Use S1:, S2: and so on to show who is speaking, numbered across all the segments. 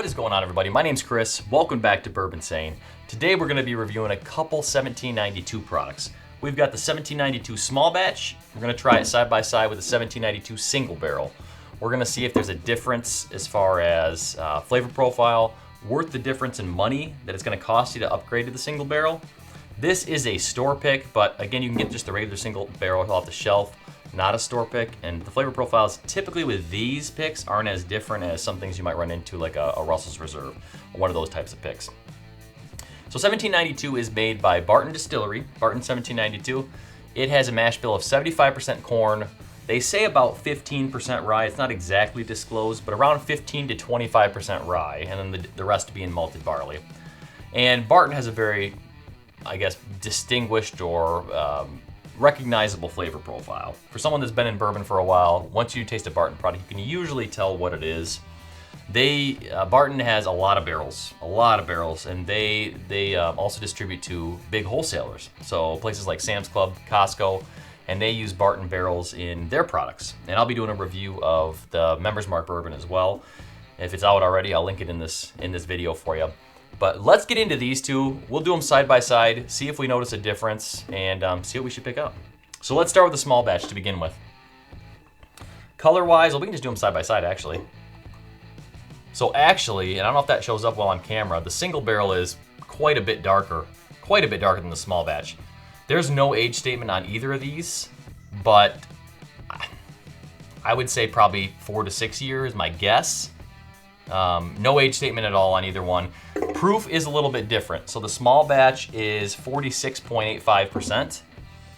S1: What is going on, everybody? My name's Chris. Welcome back to Bourbinsane. Today we're going to be reviewing a couple 1792 products. We've got the 1792 small batch. We're going to try it side by side with the 1792 single barrel. We're going to see if there's a difference as far as flavor profile, worth the difference in money that it's going to cost you to upgrade to the single barrel. This is a store pick, but again, you can get just the regular single barrel off the shelf, not a store pick. And the flavor profiles typically with these picks aren't as different as some things you might run into, like a Russell's Reserve, or one of those types of picks. So 1792 is made by Barton Distillery, Barton 1792. It has a mash bill of 75% corn. They say about 15% rye. It's not exactly disclosed, but around 15 to 25% rye, and then the rest being malted barley. And Barton has a very, I guess, distinguished or recognizable flavor profile. For someone that's been in bourbon for a while, once you taste a Barton product, you can usually tell what it is. Barton has a lot of barrels, and they also distribute to big wholesalers. So places like Sam's Club, Costco, and they use Barton barrels in their products. And I'll be doing a review of the Members Mark bourbon as well. If it's out already, I'll link it in this video for you. But let's get into these two. We'll do them side by side, see if we notice a difference, and see what we should pick up. So let's start with the small batch to begin with. Color-wise, well, we can just do them side by side, actually. So actually, and I don't know if that shows up well on camera, the single barrel is quite a bit darker than the small batch. There's no age statement on either of these, but I would say probably 4 to 6 years, my guess. No age statement at all on either one. Proof is a little bit different. So the small batch is 46.85%,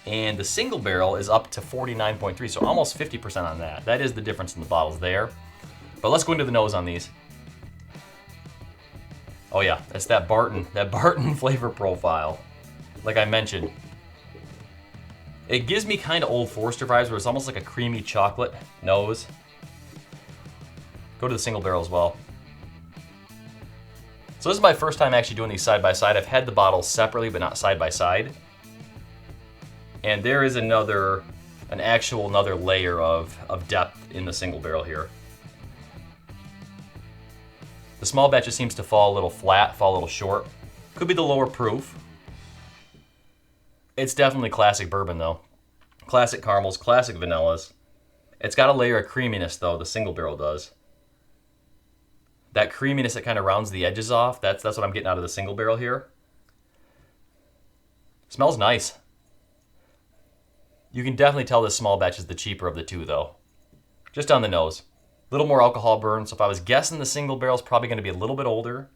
S1: and the single barrel is up to 49.3%, so almost 50% on that. That is the difference in the bottles there. But let's go into the nose on these. Oh yeah, that's that Barton flavor profile. Like I mentioned, it gives me kind of Old Forester vibes, where it's almost like a creamy chocolate nose. Go to the single barrel as well. So this is my first time actually doing these side by side. I've had the bottles separately, but not side by side. And there is another layer of depth in the single barrel here. The small batch just seems to fall a little flat, fall a little short. Could be the lower proof. It's definitely classic bourbon though. Classic caramels, classic vanillas. It's got a layer of creaminess though, the single barrel does. That creaminess that kind of rounds the edges off, that's what I'm getting out of the single barrel here. Smells nice. You can definitely tell this small batch is the cheaper of the two though. Just on the nose. A little more alcohol burn, so if I was guessing the single barrel is probably going to be a little bit older.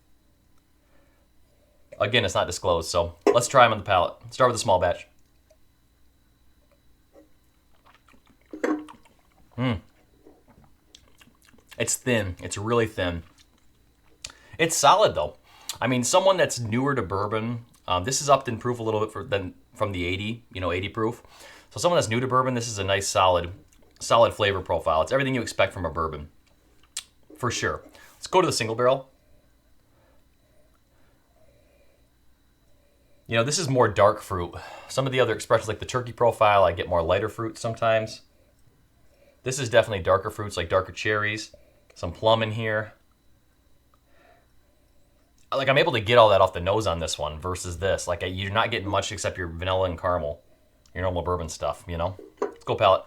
S1: Again, it's not disclosed, so let's try them on the palate. Start with the small batch. It's thin. It's really thin. It's solid though. I mean, someone that's newer to bourbon, this is upped in proof a little bit from the 80, 80 proof. So someone that's new to bourbon, this is a nice solid flavor profile. It's everything you expect from a bourbon, for sure. Let's go to the single barrel. This is more dark fruit. Some of the other expressions, like the turkey profile, I get more lighter fruit sometimes. This is definitely darker fruits, like darker cherries, some plum in here. Like, I'm able to get all that off the nose on this one versus this. Like, you're not getting much except your vanilla and caramel, your normal bourbon stuff, Let's go palate.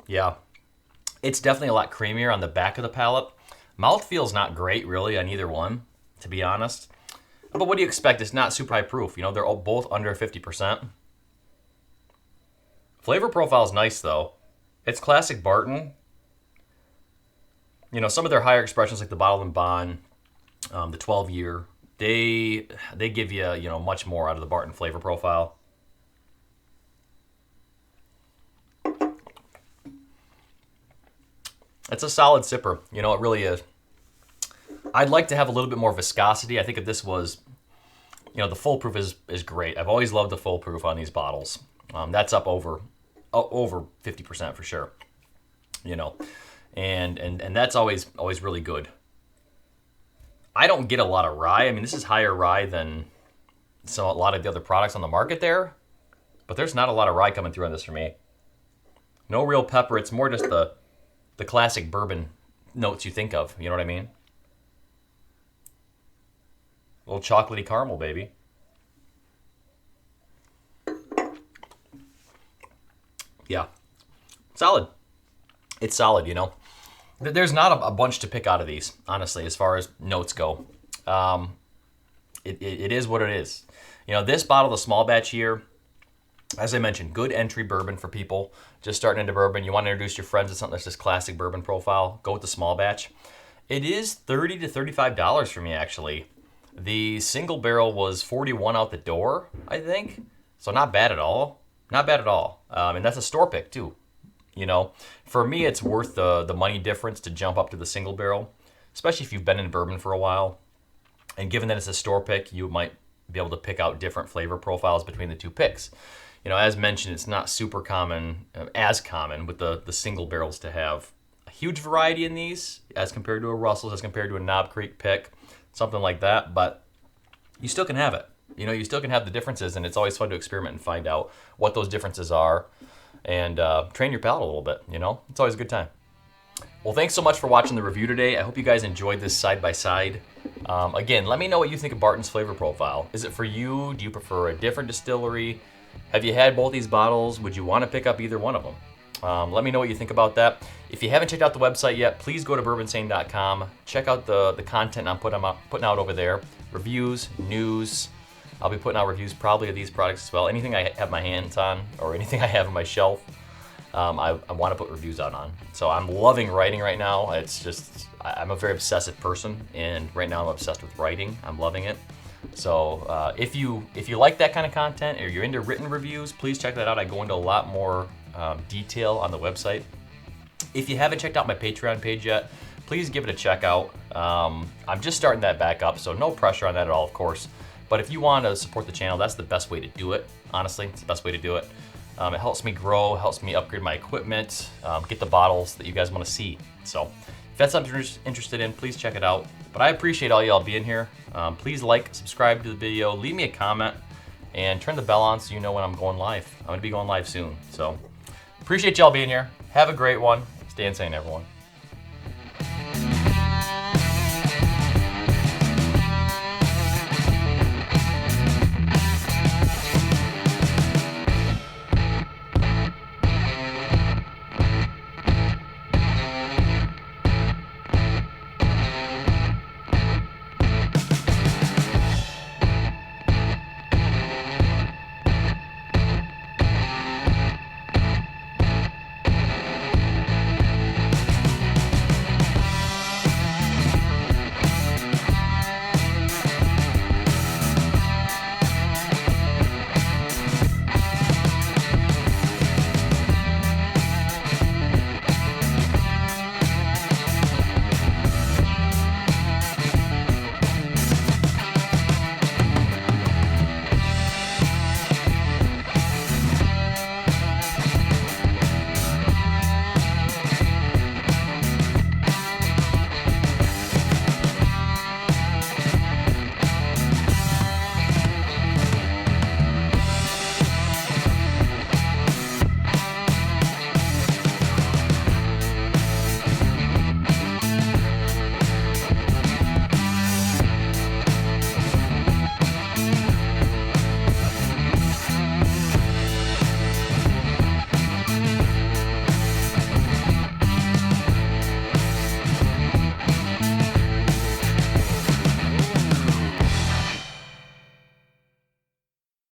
S1: Yeah. It's definitely a lot creamier on the back of the palate. Mouthfeel's not great, really, on either one, to be honest. But what do you expect? It's not super high proof. They're all both under 50%. Flavor profile's nice, though. It's classic Barton. Some of their higher expressions, like the Bottled and Bond, the 12-year, they give you, much more out of the Barton flavor profile. It's a solid sipper. It really is. I'd like to have a little bit more viscosity. I think if this was, the full proof is great. I've always loved the full proof on these bottles. That's up over 50% for sure. And that's always really good. I don't get a lot of rye. I mean, this is higher rye than a lot of the other products on the market there, but there's not a lot of rye coming through on this for me. No real pepper. It's more just the classic bourbon notes you think of. You know what I mean? A little chocolatey caramel, baby. Yeah. Solid. It's solid, you know. There's not a bunch to pick out of these, honestly, as far as notes go. It is what it is. You know, this bottle, the small batch here, as I mentioned, good entry bourbon for people just starting into bourbon. You want to introduce your friends to something that's just classic bourbon profile, go with the small batch. It is $30 to $35 for me, actually. The single barrel was $41 out the door, I think. So not bad at all. Not bad at all. And that's a store pick, too. You know, for me, it's worth the money difference to jump up to the single barrel, especially if you've been in bourbon for a while. And given that it's a store pick, you might be able to pick out different flavor profiles between the two picks. You know, as mentioned, it's not super common, as common with the single barrels to have a huge variety in these as compared to a Russell's, as compared to a Knob Creek pick, something like that. But you still can have it. You know, you still can have the differences, and it's always fun to experiment and find out what those differences are and train your palate a little bit, you know? It's always a good time. Well, thanks so much for watching the review today. I hope you guys enjoyed this side-by-side. Again, let me know what you think of Barton's flavor profile. Is it for you? Do you prefer a different distillery? Have you had both these bottles? Would you want to pick up either one of them? Let me know what you think about that. If you haven't checked out the website yet, please go to bourbinsane.com. Check out the content I'm putting out over there. Reviews, news. I'll be putting out reviews probably of these products as well. Anything I have my hands on or anything I have on my shelf, I want to put reviews out on. So I'm loving writing right now. It's just, I'm a very obsessive person, and right now I'm obsessed with writing. I'm loving it. So if you like that kind of content or you're into written reviews, please check that out. I go into a lot more detail on the website. If you haven't checked out my Patreon page yet, please give it a check out. I'm just starting that back up, so no pressure on that at all, of course. But if you want to support the channel, that's the best way to do it. Honestly, it's the best way to do it. It helps me grow, helps me upgrade my equipment, get the bottles that you guys want to see. So if that's something you're interested in, please check it out. But I appreciate all y'all being here. Please like, subscribe to the video, leave me a comment, and turn the bell on so you know when I'm going live. I'm going to be going live soon. So appreciate y'all being here. Have a great one. Stay insane, everyone.